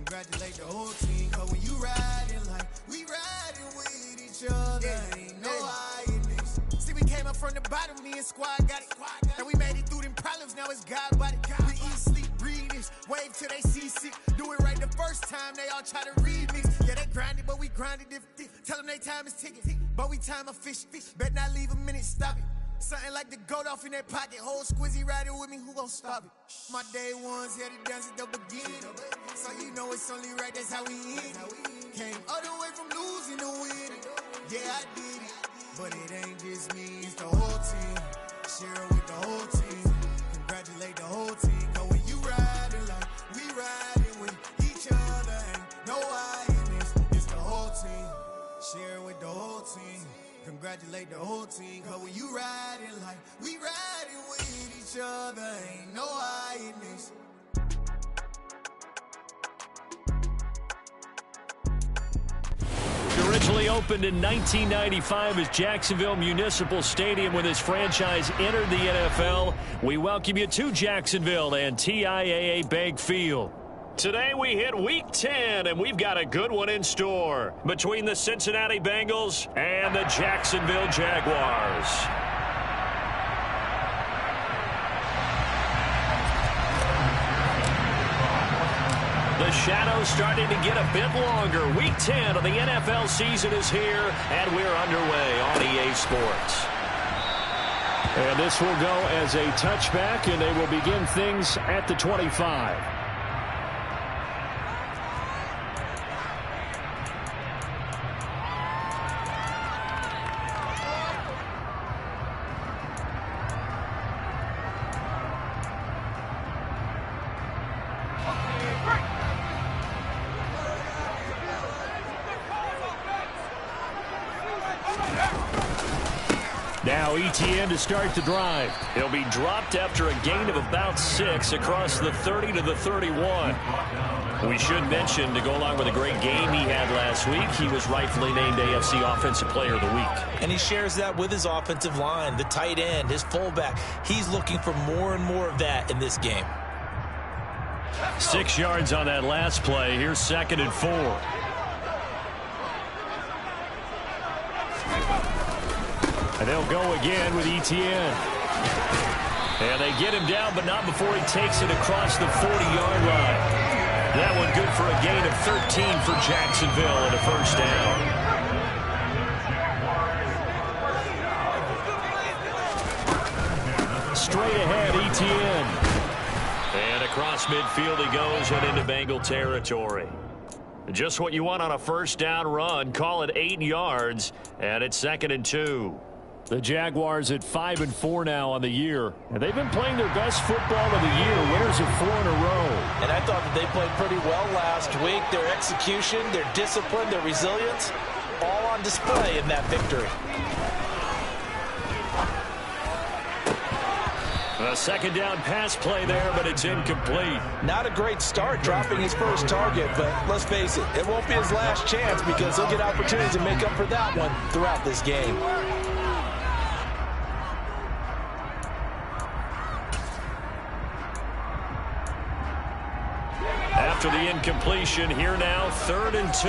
Congratulate the whole team, cause when you riding like we riding with each other, ain't no hiding this. See, we came up from the bottom, me and squad got it. And we made it through them problems, now it's God body. We eat, sleep, breathe this, wave till they see sick. Do it right the first time, they all try to remix. Yeah, they grinded, but we grinded different. Tell them they time is ticking, but we time a fish. Bet not leave a minute, stop it. Something like the goat off in that pocket. Whole squizzy riding with me, who gon' stop it? My day ones here to dance at the beginning. So you know it's only right, that's how we end. Came all the way from losing to winning. Yeah, I did it, but it ain't just me, it's the whole team. Share it with the whole team. Congratulate the whole team. Cause when you riding like we riding with each other, ain't no hiding this. It's the whole team. Share it with the whole team. Congratulate the whole team, cause when you riding like we riding with each other, ain't no hiding this. Originally opened in 1995 as Jacksonville Municipal Stadium when this franchise entered the NFL. We welcome you to Jacksonville and TIAA Bank Field. Today we hit Week 10, and we've got a good one in store between the Cincinnati Bengals and the Jacksonville Jaguars. The shadow's starting to get a bit longer. Week 10 of the NFL season is here, and we're underway on EA Sports. And this will go as a touchback, and they will begin things at the 25. Now ETN to start the drive. He'll be dropped after a gain of about 6 across the 30 to the 31. We should mention, to go along with a great game he had last week, he was rightfully named AFC Offensive Player of the Week. And he shares that with his offensive line, the tight end, his fullback. He's looking for more and more of that in this game. 6 yards on that last play. Here's 2nd and 4. And they'll go again with ETN. And they get him down, but not before he takes it across the 40-yard line. That one good for a gain of 13 for Jacksonville and a first down. Straight ahead, ETN. And across midfield he goes and into Bengal territory. Just what you want on a first down run. Call it 8 yards, and it's 2nd and 2. The Jaguars at 5-4 now on the year. And they've been playing their best football of the year. Winners of 4 in a row. And I thought that they played pretty well last week. Their execution, their discipline, their resilience, all on display in that victory. A second down pass play there, but it's incomplete. Not a great start dropping his first target, but let's face it, it won't be his last chance because he'll get opportunities to make up for that one throughout this game. After the incompletion, here now, 3rd and 2.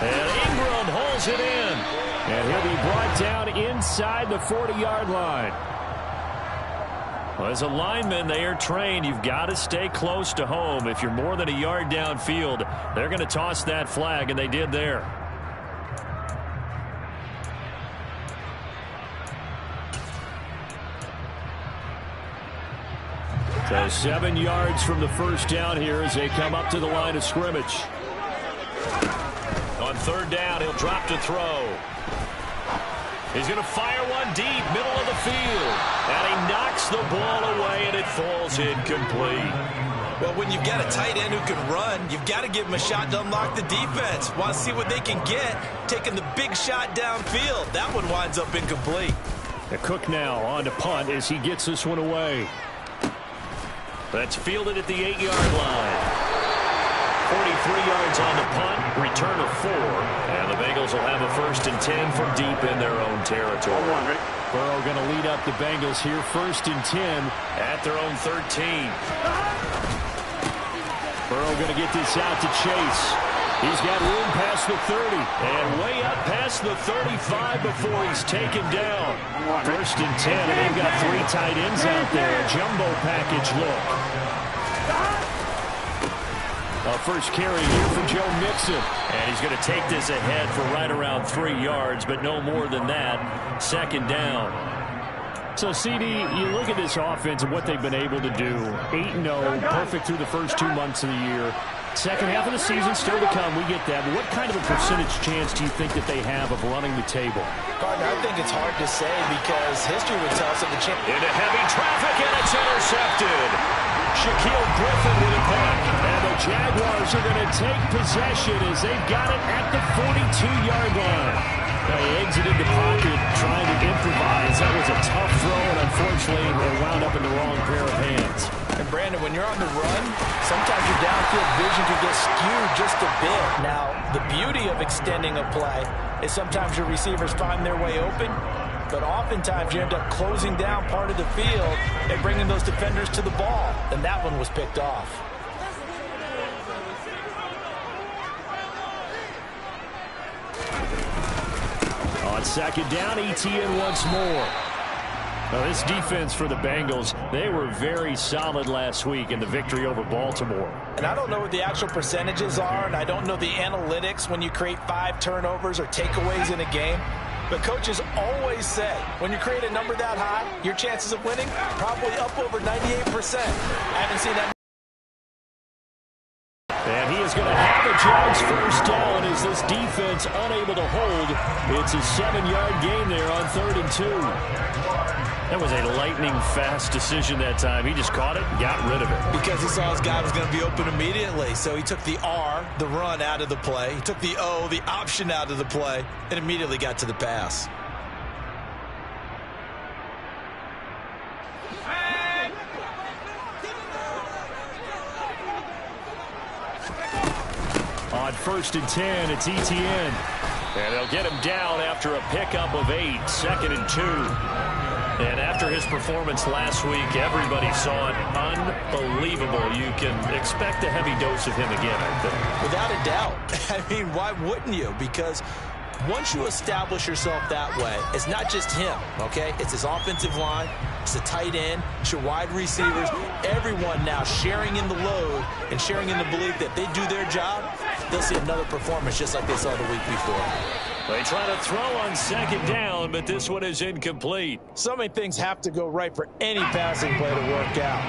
And Ingram holds it in. And he'll be brought down inside the 40-yard line. Well, as a lineman, they are trained. You've got to stay close to home. If you're more than a yard downfield, they're going to toss that flag, and they did there. So 7 yards from the first down here as they come up to the line of scrimmage. On 3rd down, he'll drop to throw. He's going to fire one deep, middle of the field. And he knocks the ball away, and it falls incomplete. Well, when you've got a tight end who can run, you've got to give him a shot to unlock the defense. Want to see what they can get, taking the big shot downfield. That one winds up incomplete. The Cook now on to punt as he gets this one away. That's fielded at the 8-yard line. 43 yards on the punt, return of 4, and the Bengals will have a 1st and 10 from deep in their own territory. Burrow going to lead up the Bengals here, 1st and 10 at their own 13. Burrow going to get this out to Chase. He's got room past the 30 and way up past the 35 before he's taken down. 1st and 10, and they've got 3 tight ends out there. A jumbo package look. First carry here for Joe Mixon. And he's going to take this ahead for right around 3 yards, but no more than that. 2nd down. So, CD, you look at this offense and what they've been able to do. 8-0, perfect through the first 2 months of the year. Second half of the season still to come. We get that. But what kind of a percentage chance do you think that they have of running the table? Gardner, I think it's hard to say because history would tell us that the chance. Into heavy traffic, and it's intercepted. Shaquille Griffin with a punt. And the Jaguars are going to take possession as they've got it at the 42-yard line. Now he exited the pocket trying to improvise. That was a tough throw, and unfortunately it wound up in the wrong pair of hands. And Brandon, when you're on the run, sometimes your downfield vision can get skewed just a bit. Now, the beauty of extending a play is sometimes your receivers find their way open, but oftentimes you end up closing down part of the field and bringing those defenders to the ball. And that one was picked off. On 2nd down, ETN once more. Now, this defense for the Bengals, they were very solid last week in the victory over Baltimore. And I don't know what the actual percentages are, and I don't know the analytics when you create 5 turnovers or takeaways in a game. But coaches always say, when you create a number that high, your chances of winning probably up over 98%. I haven't seen that. And he is going to have a Jags 1st down as this defense unable to hold. It's a 7-yard gain there on 3rd and 2. That was a lightning-fast decision that time. He just caught it and got rid of it. Because he saw his guy was going to be open immediately. So he took the R, the run, out of the play. He took the O, the option, out of the play, and immediately got to the pass. On 1st and 10, it's ETN. And they'll get him down after a pickup of 8, 2nd and 2. And after his performance last week, everybody saw it unbelievable. You can expect a heavy dose of him again, I think. Without a doubt. I mean, why wouldn't you? Because once you establish yourself that way, it's not just him, okay? It's his offensive line, it's the tight end, it's your wide receivers, everyone now sharing in the load and sharing in the belief that they do their job, they'll see another performance just like they saw the week before. They try to throw on 2nd down, but this one is incomplete. So many things have to go right for any passing play to work out.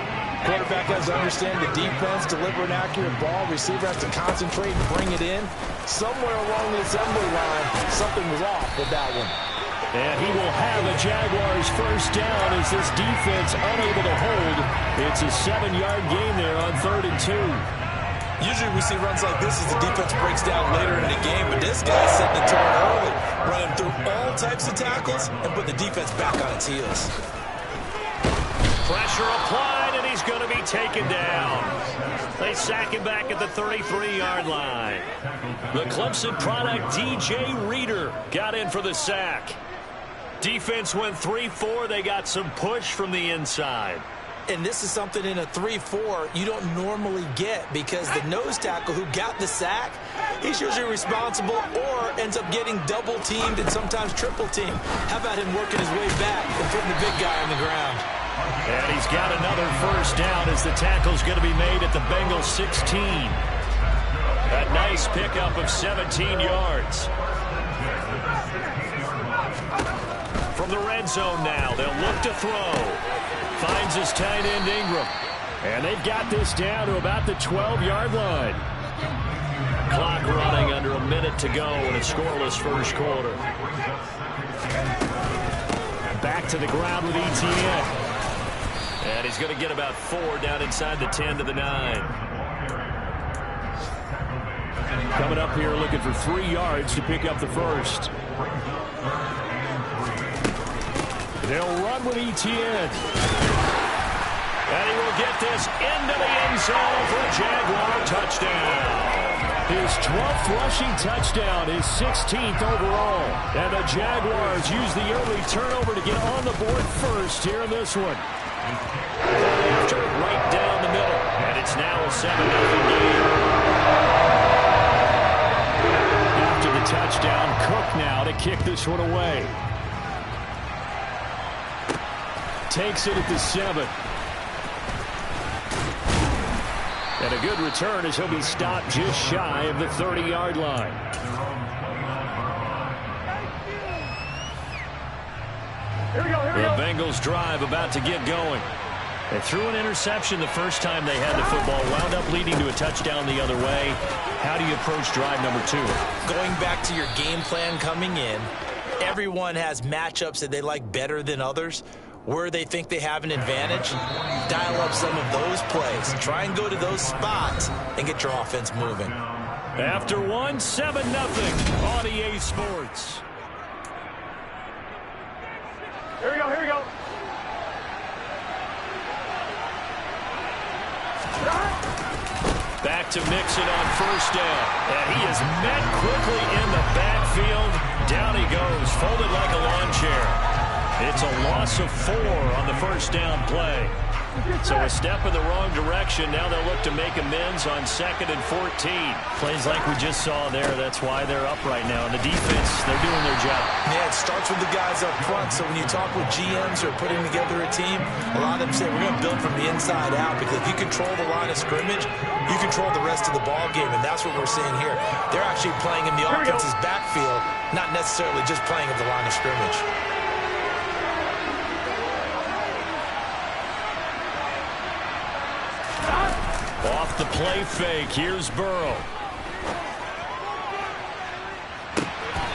Quarterback has to understand the defense, deliver an accurate ball. Receiver has to concentrate and bring it in. Somewhere along the assembly line, something was off with that one. And he will have a Jaguars 1st down as this defense unable to hold. It's a 7-yard gain there on 3rd and 2. Usually we see runs like this as the defense breaks down later in the game, but this guy's setting the tone early, running through all types of tackles and put the defense back on its heels. Pressure applied, and he's going to be taken down. They sack him back at the 33-yard line. The Clemson product, DJ Reader, got in for the sack. Defense went 3-4. They got some push from the inside. And this is something in a 3-4 you don't normally get because the nose tackle who got the sack, he's usually responsible or ends up getting double-teamed and sometimes triple-teamed. How about him working his way back and putting the big guy on the ground? And he's got another 1st down as the tackle's going to be made at the Bengals 16. A nice pickup of 17 yards. From the red zone now, they'll look to throw. Finds his tight end Ingram. And they've got this down to about the 12-yard line. Clock running under a minute to go in a scoreless 1st quarter. Back to the ground with ETN. And he's going to get about 4 down inside the 10 to the 9. Coming up here looking for 3 yards to pick up the 1st. They'll run with ETN. And he will get this into the end zone for a Jaguar touchdown. His 12th rushing touchdown, his 16th overall. And the Jaguars use the early turnover to get on the board first here in this one. After right down the middle. And it's now a 7-0 game. After the touchdown, Cook now to kick this one away. Takes it at the 7. And a good return as he'll be stopped just shy of the 30-yard line. The Bengals drive about to get going. They threw an interception the first time they had the football, wound up leading to a touchdown the other way. How do you approach drive number 2? Going back to your game plan coming in, everyone has matchups that they like better than others. Where they think they have an advantage, dial up some of those plays. Try and go to those spots and get your offense moving. After 1, 7-0 on EA Sports. Here we go, here we go. Back to Mixon on first down. And he is met quickly in the backfield. Down he goes, folded like a lawn chair. It's a loss of 4 on the first down play. So a step in the wrong direction. Now they'll look to make amends on 2nd and 14. Plays like we just saw there. That's why they're up right now. And the defense, they're doing their job. Yeah, it starts with the guys up front. So when you talk with GMs who are putting together a team, a lot of them say we're going to build from the inside out, because if you control the line of scrimmage, you control the rest of the ball game. And that's what we're seeing here. They're actually playing in the offense's backfield, not necessarily just playing at the line of scrimmage. Off the play fake, here's Burrow.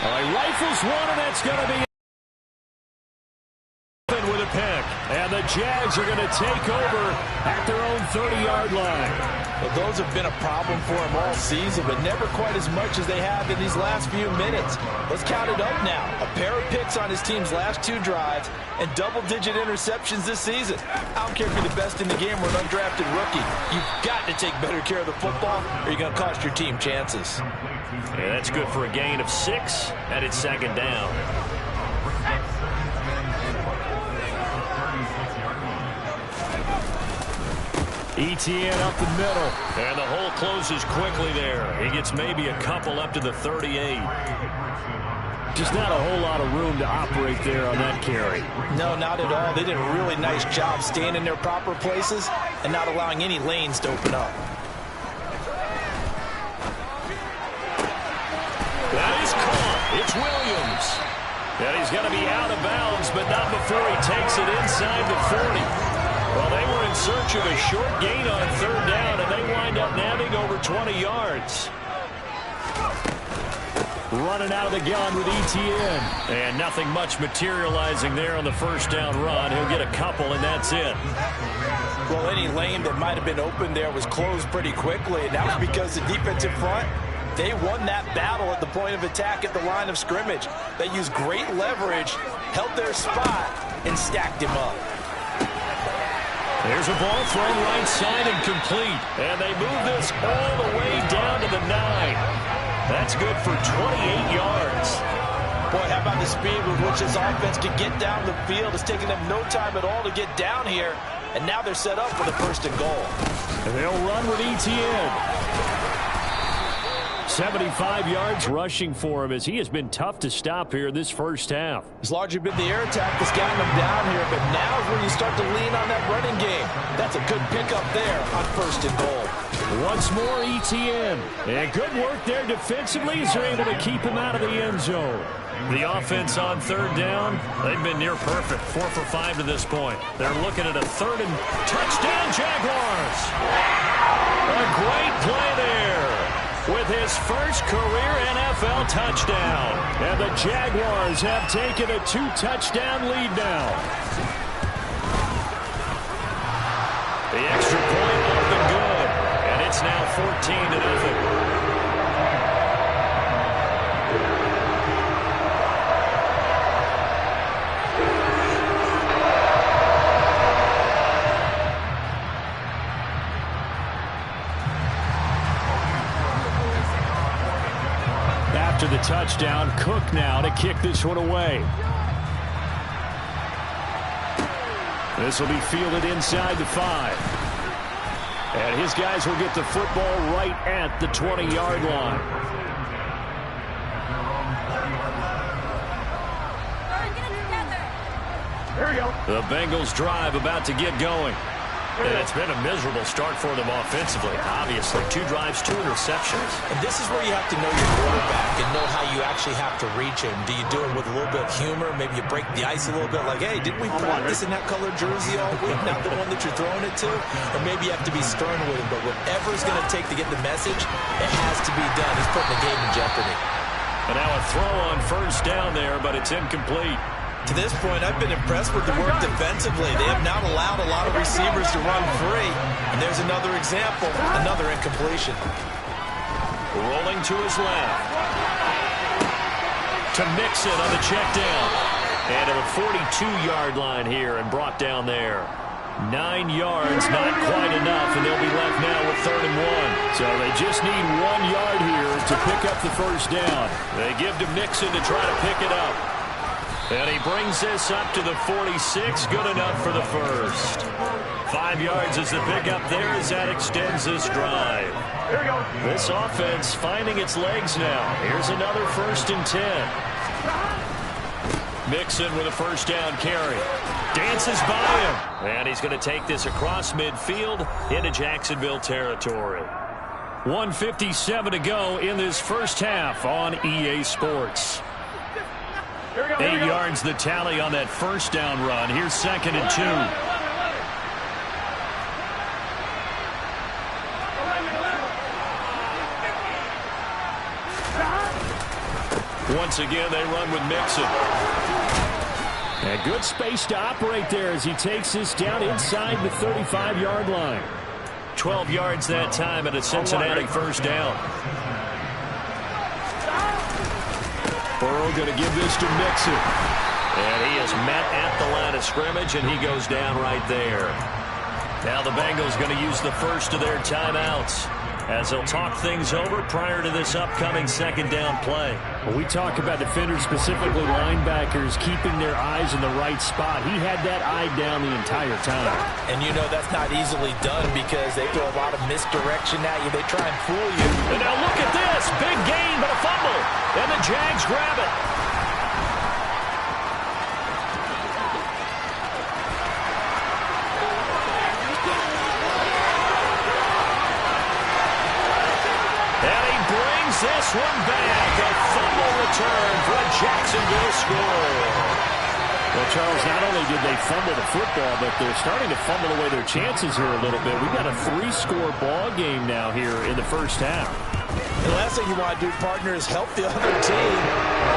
Rifles one, and that's going to be with a pick. And the Jags are going to take over at their own 30-yard line. Well, those have been a problem for them all season, but never quite as much as they have in these last few minutes. Let's count it up now. A pair of picks on his team's last 2 drives and double-digit interceptions this season. I don't care if you're the best in the game or an undrafted rookie. You've got to take better care of the football, or you're going to cost your team chances. Yeah, that's good for a gain of 6, and it's 2nd down. ETN up the middle, and the hole closes quickly there. He gets maybe a couple up to the 38. Just not a whole lot of room to operate there on that carry. No, not at all. They did a really nice job staying in their proper places and not allowing any lanes to open up. That is caught. It's Williams. And he's going to be out of bounds, but not before he takes it inside the 40. Well, they were in search of a short gain on 3rd down, and they wind up nabbing over 20 yards. Running out of the gun with ETN. And nothing much materializing there on the first down run. He'll get a couple, and that's it. Well, any lane that might have been open there was closed pretty quickly, and that was because the defensive front, they won that battle at the point of attack at the line of scrimmage. They used great leverage, held their spot, and stacked him up. There's a ball thrown right side and complete. And they move this all the way down to the 9. That's good for 28 yards. Boy, how about the speed with which this offense can get down the field? It's taken them no time at all to get down here. And now they're set up for the 1st and goal. And they'll run with ETN. 75 yards rushing for him, as he has been tough to stop here this first half. It's largely been the air attack that's gotten them down here, but now is when you start to lean on that running game. That's a good pickup there on 1st and goal. Once more ETN. And good work there defensively as they're able to keep him out of the end zone. The offense on 3rd down, they've been near perfect. 4 for 5 to this point. They're looking at a 3rd and touchdown Jaguars. A great play there with his first career NFL touchdown. And the Jaguars have taken a 2-touchdown lead now. The extra point up and good. And it's now 14-0. touchdown. Cook now to kick this one away. This will be fielded inside the 5. And his guys will get the football right at the 20-yard line. Here we go. The Bengals drive about to get going. And it's been a miserable start for them offensively. Obviously, 2 drives, 2 interceptions. And this is where you have to know your quarterback and know how you actually have to reach him. Do you do it with a little bit of humor? Maybe you break the ice a little bit, like, hey, didn't we practice in that colored jersey all week? Not the one that you're throwing it to? Or maybe you have to be stern with him. But whatever it's going to take to get the message, it has to be done. He's putting the game in jeopardy. And now a throw on first down there, but it's incomplete. To this point, I've been impressed with the work defensively. They have not allowed a lot of receivers to run free. And there's another example, another incompletion. Rolling to his left. To Mixon on the check down. And to the 42-yard line here and brought down there. 9 yards, not quite enough, and they'll be left now with 3rd and 1. So they just need 1 yard here to pick up the first down. They give to Mixon to try to pick it up. And he brings this up to the 46. Good enough for the first. 5 yards is the pickup there as that extends this drive. Here we go. This offense finding its legs now. Here's another 1st and 10. Mixon with a first down carry. Dances by him. And he's going to take this across midfield into Jacksonville territory. 1:57 to go in this first half on EA Sports. 8 yards the tally on that first down run. Here's 2nd and 2. Once again, they run with Mixon. And good space to operate there as he takes this down inside the 35-yard line. 12 yards that time at a Cincinnati first down. Burrow going to give this to Mixon. And he is met at the line of scrimmage, and he goes down right there. Now the Bengals going to use the first of their timeouts as they'll talk things over prior to this upcoming 2nd down play. When we talk about defenders, specifically linebackers, keeping their eyes in the right spot, he had that eye down the entire time. And you know that's not easily done because they throw a lot of misdirection at you. They try and fool you. And now look at this. Big gain, but a fumble. And the Jags grab it. This one back, a fumble return for a Jacksonville score. Well, Charles, not only did they fumble the football, but they're starting to fumble away their chances here a little bit. We've got a 3-score ball game now here in the first half. The last thing you want to do, partner, is help the other team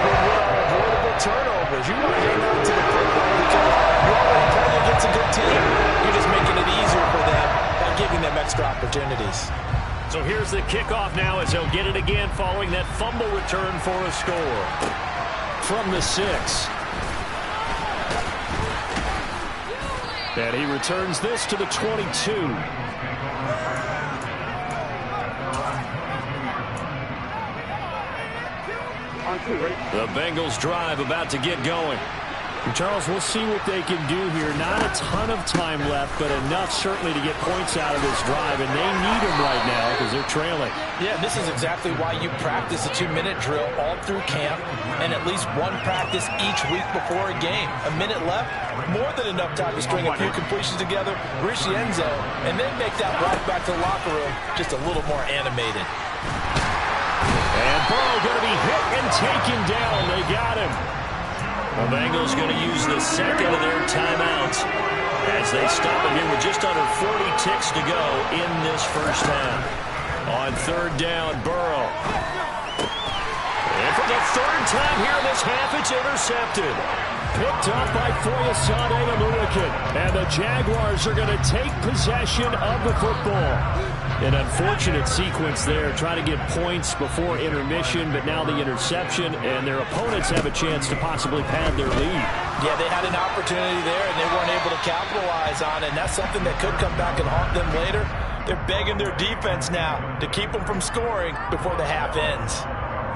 with avoidable turnovers. You want to hang on to the football because you're already playing against a good team. You're just making it easier for them by giving them extra opportunities. So here's the kickoff now as they'll get it again following that fumble return for a score. From the 6. And he returns this to the 22. The Bengals drive about to get going. And Charles, we'll see what they can do here. Not a ton of time left, but enough certainly to get points out of this drive, and they need them right now because they're trailing. Yeah, this is exactly why you practice a 2-minute drill all through camp and at least one practice each week before a game. A minute left, more than enough time to string a few completions together, reach the end zone, and then make that walk back to the locker room just a little more animated. And Burrow going to be hit and taken down. They got him. The Bengals going to use the 2nd of their timeouts as they stop it here with just under 40 ticks to go in this first half. On 3rd down, Burrow. And for the 3rd time here in this half, it's intercepted. Picked up by Foyesade Aluakin. And the Jaguars are going to take possession of the football. An unfortunate sequence there, trying to get points before intermission, but now the interception, and their opponents have a chance to possibly pad their lead. Yeah, they had an opportunity there, and they weren't able to capitalize on it, and that's something that could come back and haunt them later. They're begging their defense now to keep them from scoring before the half ends.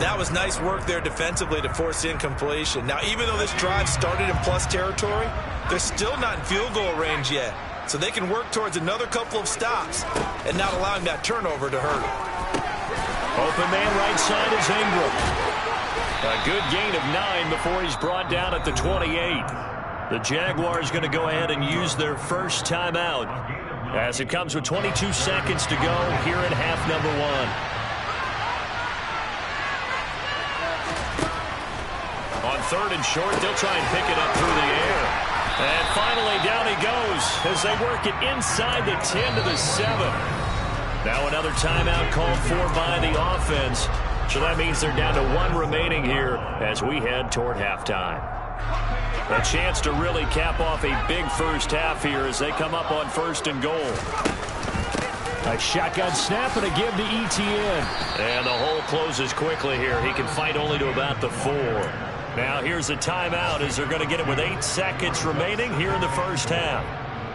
That was nice work there defensively to force incompletion. Now, even though this drive started in plus territory, they're still not in field goal range yet. So they can work towards another couple of stops and not allowing that turnover to hurt. Open man right side is Ingram. A good gain of 9 before he's brought down at the 28. The Jaguars going to go ahead and use their first timeout as it comes with 22 seconds to go here in half number 1. On 3rd and short, they'll try and pick it up through the air. And finally, down he goes as they work it inside the 10 to the 7. Now another timeout called for by the offense. So that means they're down to 1 remaining here as we head toward halftime. A chance to really cap off a big first half here as they come up on 1st and goal. A shotgun snap and a give to Etienne. And the hole closes quickly here. He can fight only to about the 4. Now here's a timeout as they're going to get it with 8 seconds remaining here in the first half.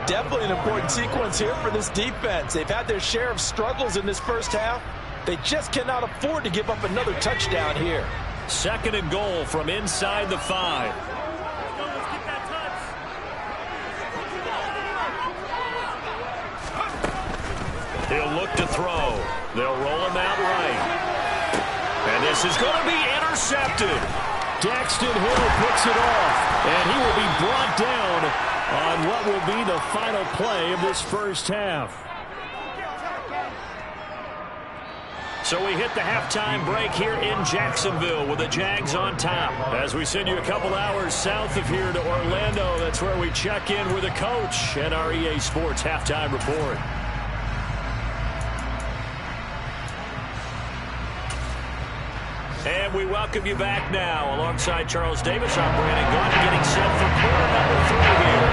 Definitely an important sequence here for this defense. They've had their share of struggles in this first half. They just cannot afford to give up another touchdown here. 2nd and goal from inside the 5. He'll look to throw. They'll roll him out right. And this is going to be intercepted. Daxton Hill picks it off, and he will be brought down on what will be the final play of this first half. So we hit the halftime break here in Jacksonville with the Jags on top. As we send you a couple hours south of here to Orlando, that's where we check in with the coach and our EA Sports halftime report. And we welcome you back now. Alongside Charles Davis, I'm Brandon Gaudin getting set for quarter number 3 here.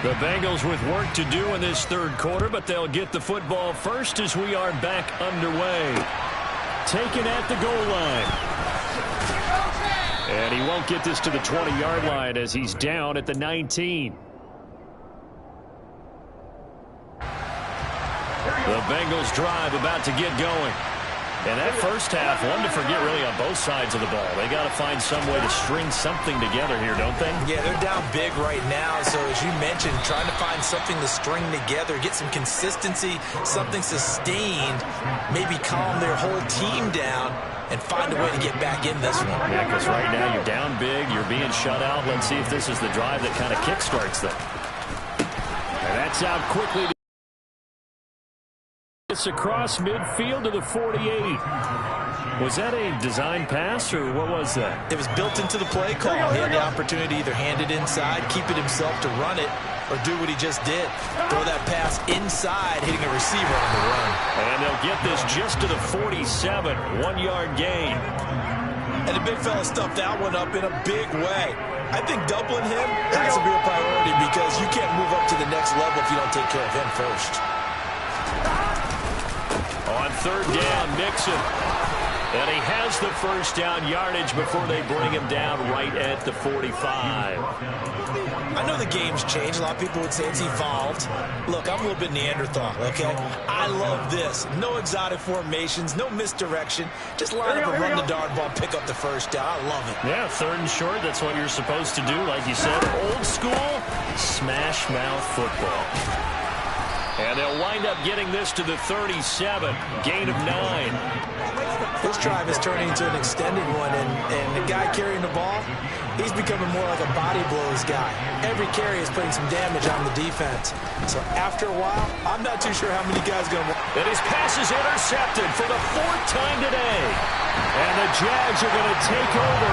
The Bengals with work to do in this 3rd quarter, but they'll get the football first as we are back underway. Taken at the goal line. And he won't get this to the 20-yard line as he's down at the 19. The Bengals drive about to get going. And that first half, one to forget really on both sides of the ball. They got to find some way to string something together here, don't they? Yeah, they're down big right now. So as you mentioned, trying to find something to string together, get some consistency, something sustained, maybe calm their whole team down and find a way to get back in this one. Yeah, because right now you're down big, you're being shut out. Let's see if this is the drive that kind of kickstarts them. And that's out quickly. It's across midfield to the 48. Was that a design pass, or what was that? It was built into the play call. He had the opportunity to either hand it inside, keep it himself to run it, or do what he just did. Throw that pass inside, hitting a receiver on the run. And they'll get this just to the 47, 1-yard gain. And the big fella stuffed that one up in a big way. I think doubling him has to be a priority because you can't move up to the next level if you don't take care of him first. On 3rd down, Nixon. And he has the first down yardage before they bring him down right at the 45. I know the game's changed. A lot of people would say it's evolved. Look, I'm a little bit Neanderthal, okay? I love this. No exotic formations, no misdirection. Just line up and run the darn ball, pick up the first down. I love it. Yeah, 3rd and short, that's what you're supposed to do. Like you said, old school, smash mouth football. And they'll wind up getting this to the 37, gain of 9. This drive is turning into an extended one, and the guy carrying the ball, he's becoming more like a body blows guy. Every carry is putting some damage on the defense. So after a while, I'm not too sure how many guys are going to... And his pass is intercepted for the 4th time today. And the Jags are going to take over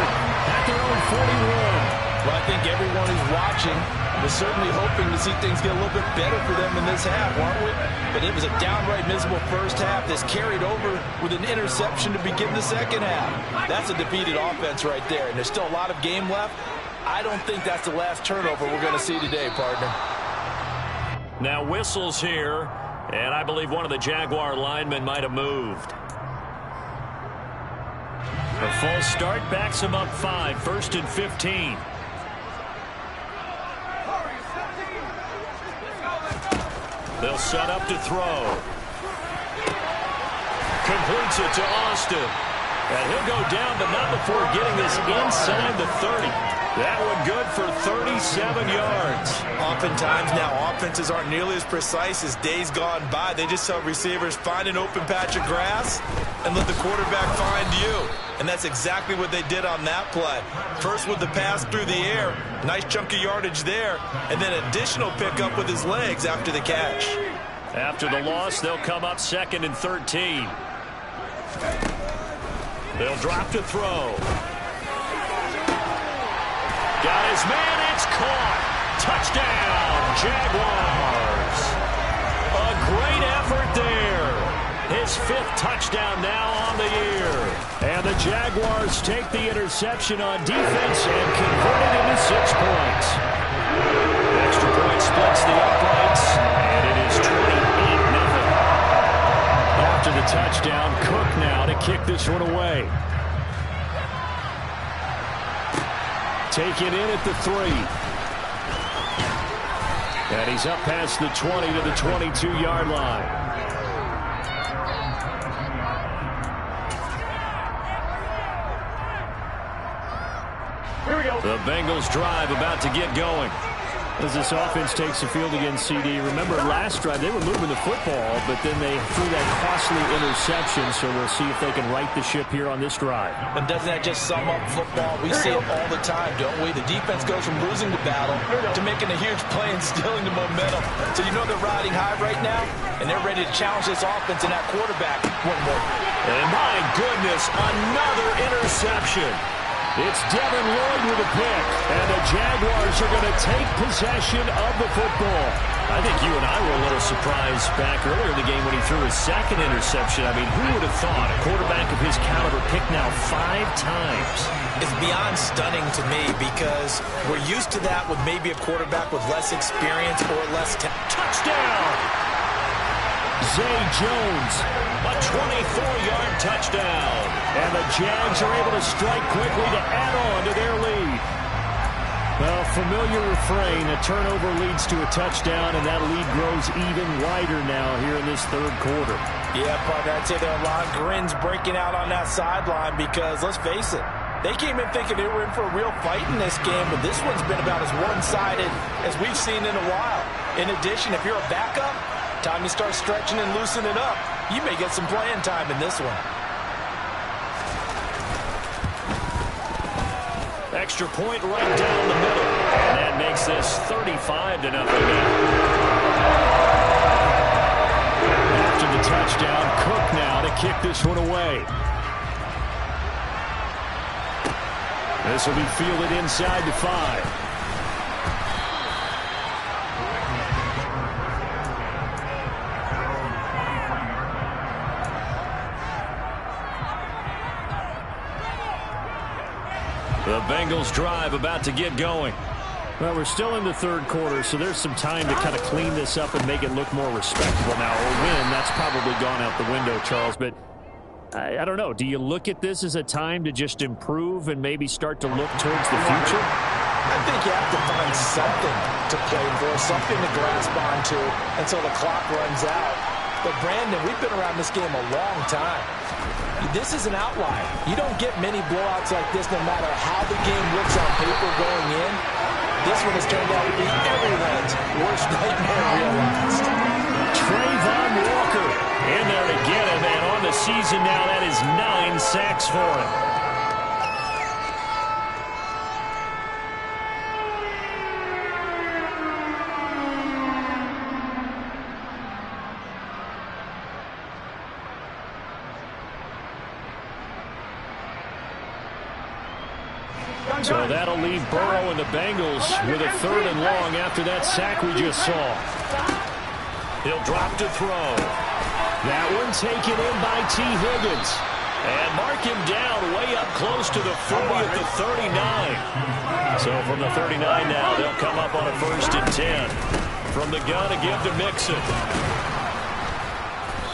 at their own 41. Well, I think everyone who's watching is certainly hoping to see things get a little bit better for them in this half, aren't we? But it was a downright miserable first half. This carried over with an interception to begin the second half. That's a defeated offense right there, and there's still a lot of game left. I don't think that's the last turnover we're going to see today, partner. Now whistles here, and I believe one of the Jaguar linemen might have moved. A false start backs him up 5, 1st and 15. They'll set up to throw. Completes it to Austin. And he'll go down, but not before getting this inside the 30. That one good for 37 yards. Oftentimes now, offenses aren't nearly as precise as days gone by. They just tell receivers, find an open patch of grass and let the quarterback find you. And that's exactly what they did on that play. First with the pass through the air, nice chunk of yardage there, and then additional pickup with his legs after the catch. After the loss, they'll come up 2nd and 13. They'll drop to throw. Got his man, it's caught. Touchdown, Jaguars. A great effort there. His 5th touchdown now on the year. And the Jaguars take the interception on defense and convert it into 6 points. Extra point splits the uprights, and it is 28-0. After the touchdown, Cook now to kick this one away. Taken in at the 3. And he's up past the 20 to the 22-yard line. Here we go. The Bengals drive about to get going. As this offense takes the field against CD, remember last drive they were moving the football, but then they threw that costly interception, so we'll see if they can right the ship here on this drive. And doesn't that just sum up football? We see it all the time, don't we? The defense goes from losing the battle to making a huge play and stealing the momentum. So you know they're riding high right now, and they're ready to challenge this offense and that quarterback one more. And my goodness, another interception. It's Devin Lloyd with a pick, and the Jaguars are going to take possession of the football. I think you and I were a little surprised back earlier in the game when he threw his 2nd interception. I mean, who would have thought a quarterback of his caliber picked now 5 times? It's beyond stunning to me because we're used to that with maybe a quarterback with less experience or less touchdown! Zay Jones, a 24-yard touchdown. And the Jags are able to strike quickly to add on to their lead. Well, familiar refrain, a turnover leads to a touchdown, and that lead grows even wider now here in this 3rd quarter. Yeah, partner, I'd say there are a lot of grins breaking out on that sideline because, let's face it, they came in thinking they were in for a real fight in this game, but this one's been about as one-sided as we've seen in a while. In addition, if you're a backup, time to start stretching and loosening up. You may get some playing time in this one. Extra point right down the middle. And that makes this 35-0 now. After the touchdown, Cook now to kick this one away. This will be fielded inside the 5. The Bengals drive about to get going. Well, we're still in the 3rd quarter, so there's some time to kind of clean this up and make it look more respectable now. A win, that's probably gone out the window, Charles, but I don't know. Do you look at this as a time to just improve and maybe start to look towards the future? I think you have to find something to play for, something to grasp onto until the clock runs out. But, Brandon, we've been around this game a long time. This is an outlier. You don't get many blowouts like this no matter how the game looks on paper going in. This one has turned out to be everyone's worst nightmare realized. Trayvon Walker in there to get him, and on the season now, that is 9 sacks for him. So that'll leave Burrow and the Bengals with a 3rd and long after that sack we just saw. He'll drop to throw. That one taken in by T. Higgins. And mark him down way up close to the 40 at the 39. So from the 39 now, they'll come up on a 1st and 10. From the gun to give to Mixon.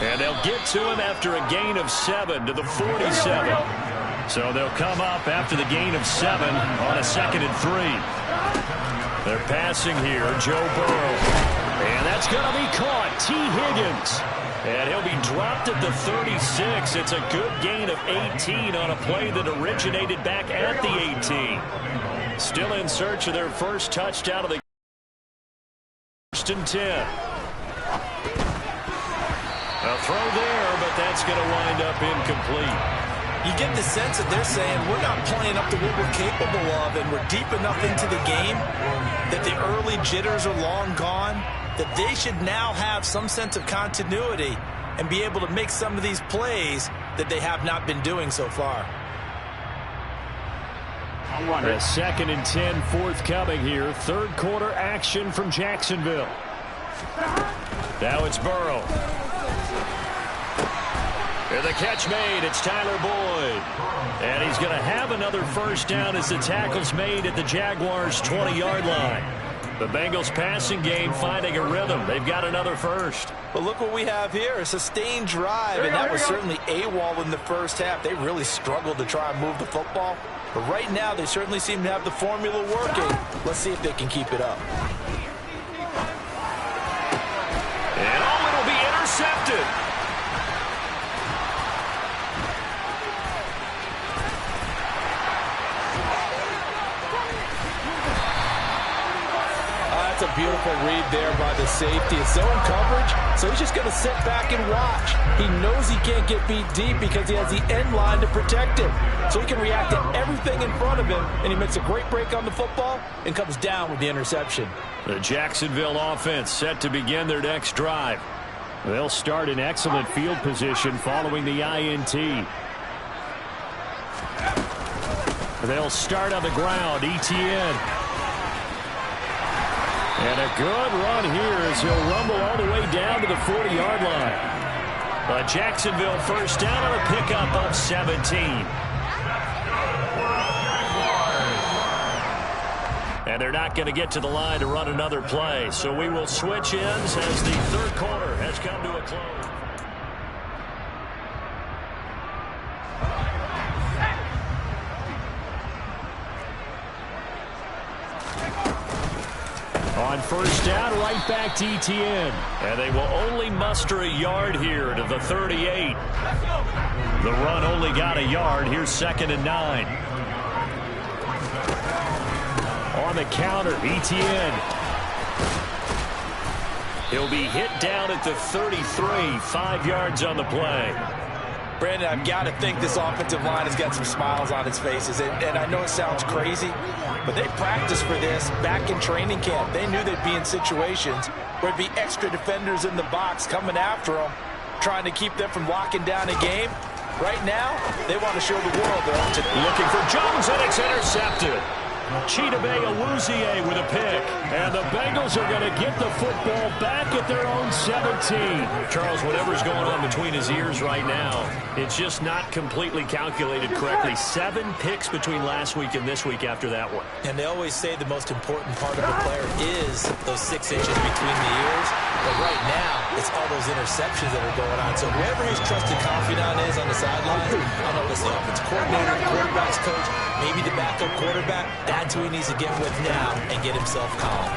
And they'll get to him after a gain of 7 to the 47. So they'll come up after the gain of 7 on a 2nd and 3. They're passing here, Joe Burrow. And that's It's going to be caught. T. Higgins. And he'll be dropped at the 36. It's a good gain of 18 on a play that originated back at the 18. Still in search of their first touchdown of the first and 10. A throw there, but that's going to wind up incomplete. You get the sense that they're saying we're not playing up to what we're capable of, and we're deep enough into the game that the early jitters are long gone, that they should now have some sense of continuity and be able to make some of these plays that they have not been doing so far. A 2nd and 10 forthcoming here. Third quarter action from Jacksonville. Now it's Burrow. And the catch made. It's Tyler Boyd. And he's going to have another first down as the tackle's made at the Jaguars' 20-yard line. The Bengals passing game finding a rhythm. They've got another first. But look what we have here. A sustained drive, and that was certainly AWOL in the first half. They really struggled to try and move the football. But right now, they certainly seem to have the formula working. Let's see if they can keep it up. And it'll be intercepted. That's a beautiful read there by the safety. It's zone coverage, so he's just going to sit back and watch. He knows he can't get beat deep because he has the end line to protect him. So he can react to everything in front of him, and he makes a great break on the football and comes down with the interception. The Jacksonville offense set to begin their next drive. They'll start in excellent field position following the INT. They'll start on the ground. ETN. And a good run here as he'll rumble all the way down to the 40-yard line. A Jacksonville first down on a pickup of 17. And they're not going to get to the line to run another play. So we will switch ends as the third quarter has come to a close. On first down, right back to ETN. And they will only muster a yard here to the 38. The run only got a yard. Here's 2nd and 9. On the counter, ETN. He'll be hit down at the 33, 5 yards on the play. Brandon, I've got to think this offensive line has got some smiles on its faces. And I know it sounds crazy, but they practiced for this back in training camp. They knew they'd be in situations where there'd be extra defenders in the box coming after them, trying to keep them from locking down a game. Right now, they want to show the world they're up to. Looking for Jones, and it's intercepted. Chidobe Awuzie with a pick. And the Bengals are going to get the football back at their own 17. Charles, whatever's going on between his ears right now, it's just not completely calculated correctly. 7 picks between last week and this week after that one. And they always say the most important part of a player is those 6 inches between the ears. But right now, it's all those interceptions that are going on. So whoever his trusted confidant is on the sidelines, I don't know if it's the offensive coordinator, the quarterback's coach, maybe the backup quarterback, that's who he needs to get with now and get himself calm.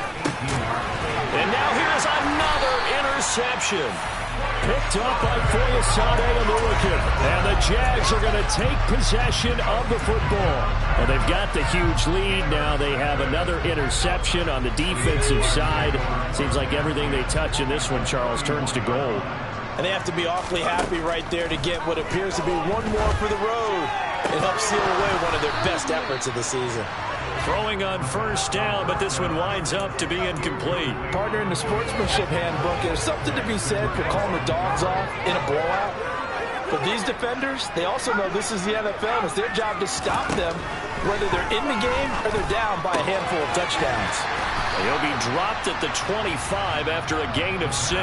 And now here's another interception. Picked up by Foyesade Oluokun. And the Jags are going to take possession of the football. Well, they've got the huge lead. Now they have another interception on the defensive side. Seems like everything they touch in this one, Charles, turns to gold. And they have to be awfully happy right there to get what appears to be one more for the road. It helps seal away one of their best efforts of the season. Throwing on first down, but this one winds up to be incomplete. Partner, in the sportsmanship handbook, there's something to be said for calling the dogs off in a blowout. But these defenders, they also know this is the NFL, and it's their job to stop them, whether they're in the game or they're down by a handful of touchdowns. He'll be dropped at the 25 after a gain of 6.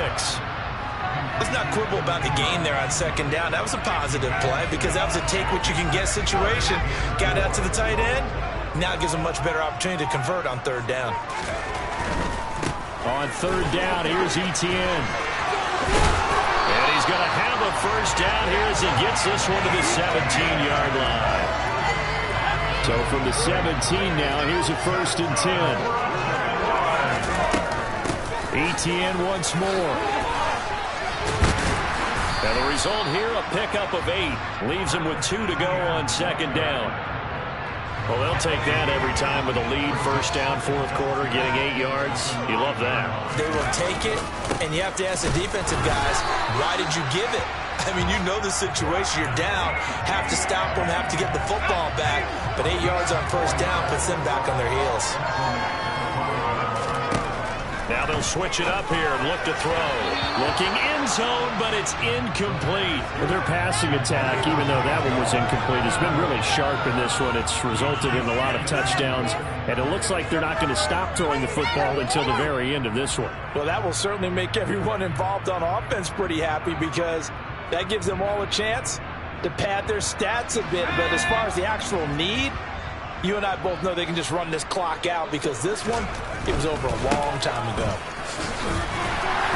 Let's not quibble about the gain there on second down. That was a positive play because that was a take-what-you-can-get situation. Got out to the tight end. Now it gives them a much better opportunity to convert on third down. On third down, here's ETN. And he's going to have a first down here as he gets this one to the 17-yard line. So from the 17 now, here's a 1st and 10. ETN once more. And the result here, a pickup of 8. Leaves them with 2 to go on second down. Well, they'll take that every time with a lead. First down, fourth quarter, getting 8 yards. You love that. They will take it, and you have to ask the defensive guys, why did you give it? I mean, you know the situation. You're down, have to stop them, have to get the football back. But 8 yards on first down puts them back on their heels. Now they'll switch it up here and look to throw. Looking end zone, but it's incomplete. Their passing attack, even though that one was incomplete, has been really sharp in this one. It's resulted in a lot of touchdowns, and it looks like they're not going to stop throwing the football until the very end of this one. Well, that will certainly make everyone involved on offense pretty happy because that gives them all a chance to pad their stats a bit. But as far as the actual need, you and I both know they can just run this clock out because this one, it was over a long time ago.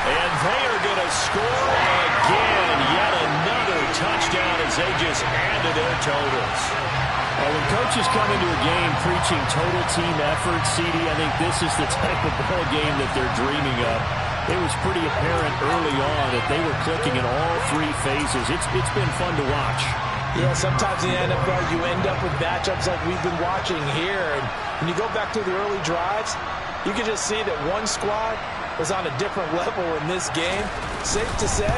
And they are going to score again. Yet another touchdown as they just add to their totals. Well, when coaches come into a game preaching total team effort, CD, I think this is the type of ball game that they're dreaming of. It was pretty apparent early on that they were clicking in all 3 phases. It's been fun to watch. Yeah, sometimes in the NFL you end up with matchups like we've been watching here. And when you go back to the early drives, you can just see that one squad was on a different level in this game. Safe to say,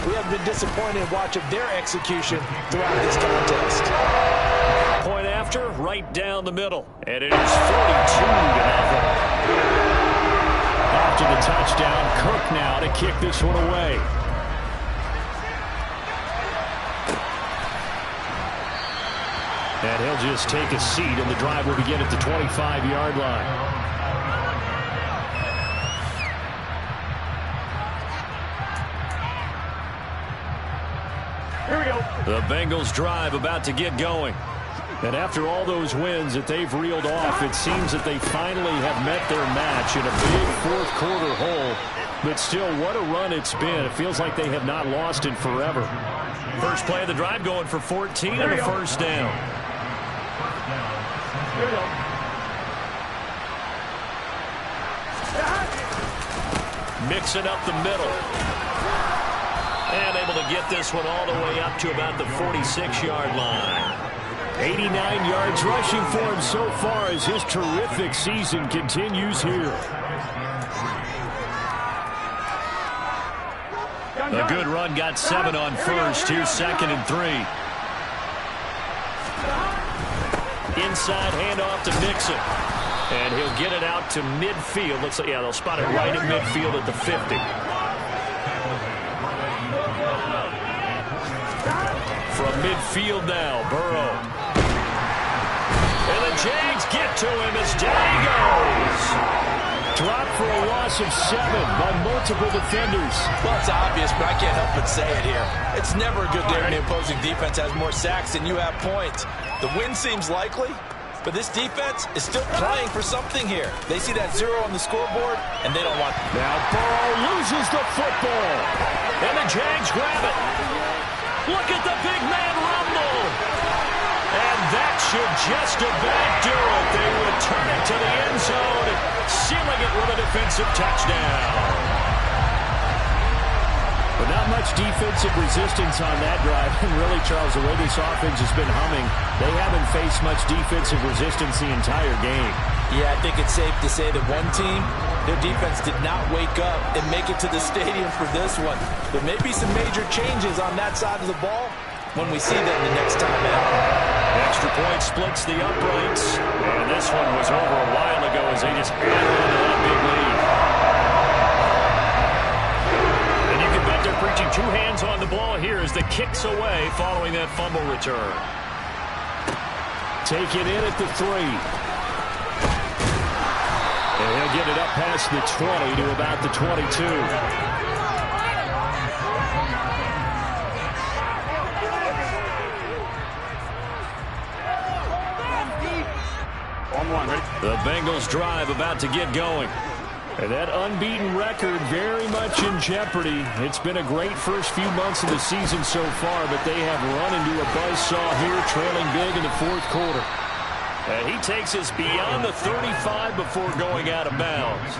we have been disappointed in watching their execution throughout this contest. Point after, right down the middle. And it is 42-0. After the touchdown, Cook now to kick this one away. And he'll just take a seat, and the drive will begin at the 25-yard line. Here we go. The Bengals drive about to get going. And after all those wins that they've reeled off, it seems that they finally have met their match in a big fourth-quarter hole. But still, what a run it's been. It feels like they have not lost in forever. First play of the drive going for 14 and a first down. Here we go. Mixing up the middle. And able to get this one all the way up to about the 46-yard line. 89 yards rushing for him so far as his terrific season continues here. A good run, got 7 on first. Here's 2nd and 3. Inside handoff to Mixon. And he'll get it out to midfield. Looks like, yeah, they'll spot it right at midfield at the 50. From midfield now, Burrow. And the Jags get to him as down he goes. Dropped for a loss of 7 by multiple defenders. Well, it's obvious, but I can't help but say it here. It's never a good day when the opposing defense has more sacks than you have points. The win seems likely, but this defense is still playing for something here. They see that 0 on the scoreboard, and they don't want it. Now Burrow loses the football. And the Jags grab it. Look at the big man rumble. And that should just about do it. They return it to the end zone, sealing it with a defensive touchdown. But not much defensive resistance on that drive. And really, Charles, the way this offense has been humming, they haven't faced much defensive resistance the entire game. Yeah, I think it's safe to say that one team, their defense did not wake up and make it to the stadium for this one. There may be some major changes on that side of the ball when we see them the next time out. Extra point splits the uprights. And this one was over a while ago as they just added on to that big lead. And you can bet they're preaching 2 hands on the ball here as the kick's away following that fumble return. Taken in at the 3. And he'll get it up past the 20 to about the 22. The Bengals drive about to get going. And that unbeaten record very much in jeopardy. It's been a great first few months of the season so far, but they have run into a buzzsaw here, trailing big in the fourth quarter. And he takes us beyond the 35 before going out of bounds.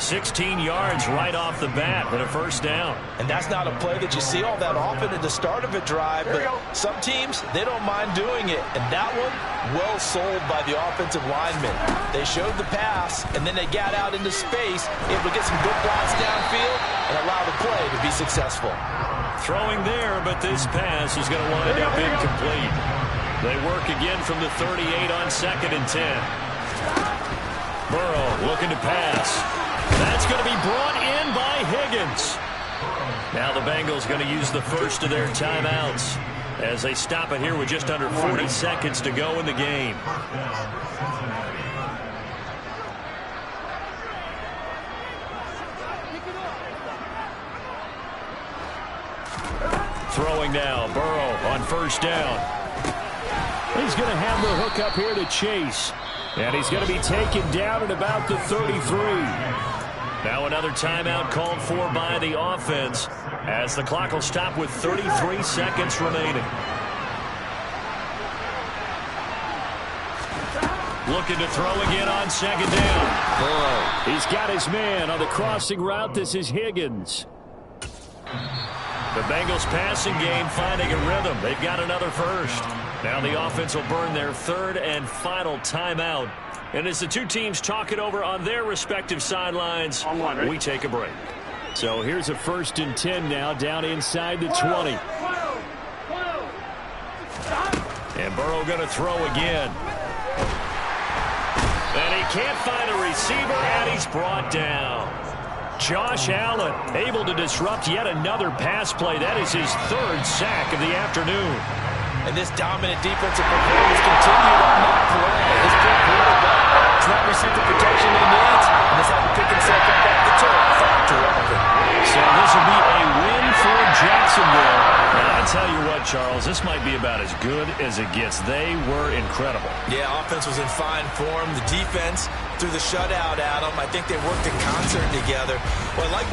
16 yards right off the bat and a first down. And that's not a play that you see all that often at the start of a drive, but some teams, they don't mind doing it. And that one, well sold by the offensive lineman. They showed the pass, and then they got out into space, able to get some good blocks downfield and allow the play to be successful. Throwing there, but this pass is going to wind up incomplete. They work again from the 38 on 2nd and 10. Burrow looking to pass. That's going to be brought in by Higgins. Now the Bengals going to use the first of their timeouts as they stop it here with just under 40 seconds to go in the game. Throwing now, Burrow on first down. He's going to have the hook up here to Chase. And he's going to be taken down at about the 33. Now another timeout called for by the offense as the clock will stop with 33 seconds remaining. Looking to throw again on 2nd down. Burrow. He's got his man on the crossing route. This is Higgins. The Bengals passing game finding a rhythm. They've got another first. Now the offense will burn their 3rd and final timeout. And as the two teams talk it over on their respective sidelines, we take a break. So here's a 1st and 10 now down inside the 20. And Burrow going to throw again. And he can't find a receiver, and he's brought down. Josh Allen able to disrupt yet another pass play. That is his 3rd sack of the afternoon. And this dominant defensive performance continued on that play. His big quarterback has not received the protection he needs and has had to pick himself up off the turf far too often. So this will be a win for Jacksonville. And I tell you what, Charles, this might be about as good as it gets. They were incredible. Yeah, offense was in fine form. The defense threw the shutout at them. I think they worked in concert together. Well, like